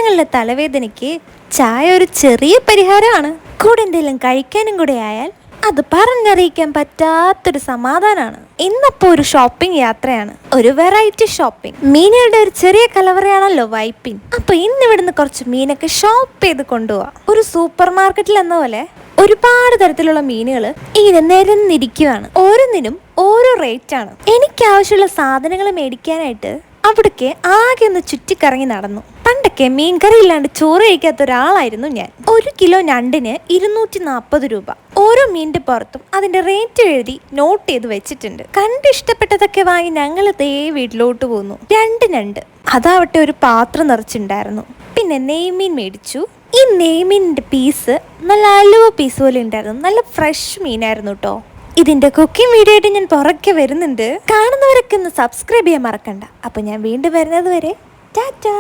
ദിവസങ്ങളിലെ തലവേദനയ്ക്ക് ചായ ഒരു ചെറിയ പരിഹാരമാണ്. കൂടെ എന്തെങ്കിലും കഴിക്കാനും കൂടെ ആയാൽ അത് പറഞ്ഞറിയിക്കാൻ പറ്റാത്തൊരു സമാധാനമാണ്. ഇന്നപ്പോ ഒരു ഷോപ്പിംഗ് യാത്രയാണ്, ഒരു വെറൈറ്റി ഷോപ്പിംഗ്. മീനുകളുടെ ഒരു ചെറിയ കലവറയാണല്ലോ വൈപ്പിൻ. അപ്പൊ ഇന്ന് ഇവിടുന്ന് കുറച്ച് മീനൊക്കെ ഷോപ്പ് ചെയ്ത് കൊണ്ടുപോവാം. ഒരു സൂപ്പർ മാർക്കറ്റിൽ എന്ന പോലെ ഒരുപാട് തരത്തിലുള്ള മീനുകൾ ഇങ്ങനെ നിരന്നിരിക്കുകയാണ്. ഓരോന്നിനും ഓരോ റേറ്റ് ആണ്. എനിക്ക് ആവശ്യമുള്ള സാധനങ്ങൾ മേടിക്കാനായിട്ട് അവിടേക്ക് ആകെ ഒന്ന് ചുറ്റിക്കറങ്ങി നടന്നു. പണ്ടൊക്കെ മീൻകറി ഇല്ലാണ്ട് ചോറ് കഴിക്കാത്ത ഒരാളായിരുന്നു ഞാൻ. 1 കിലോ ഞണ്ടിന് 240 രൂപ. ഓരോ മീനിന്റെ പുറത്തും അതിന്റെ റേറ്റ് എഴുതി നോട്ട് ചെയ്ത് വെച്ചിട്ടുണ്ട്. കണ്ട് ഇഷ്ടപ്പെട്ടതൊക്കെ വാങ്ങി ഞങ്ങൾ ദേ വീട്ടിലോട്ട് പോന്നു. 2 ഞണ്ട്, അതാവട്ടെ ഒരു പാത്രം നിറച്ചിട്ടുണ്ടായിരുന്നു. പിന്നെ നെയ്മീൻ മേടിച്ചു. ഈ നെയ്മീനിന്റെ പീസ് നല്ല അലുവ പീസ് പോലെ ഉണ്ടായിരുന്നു. നല്ല ഫ്രഷ് മീനായിരുന്നു കേട്ടോ. ഇതിന്റെ കുക്കിംഗ് വീഡിയോ ആയിട്ട് ഞാൻ പുറകെ വരുന്നുണ്ട്. കാണുന്നവരൊക്കെ ഒന്ന് സബ്സ്ക്രൈബ് ചെയ്യാൻ മറക്കണ്ട. അപ്പൊ ഞാൻ വീണ്ടും വരുന്നത് വരെ ടാറ്റാ.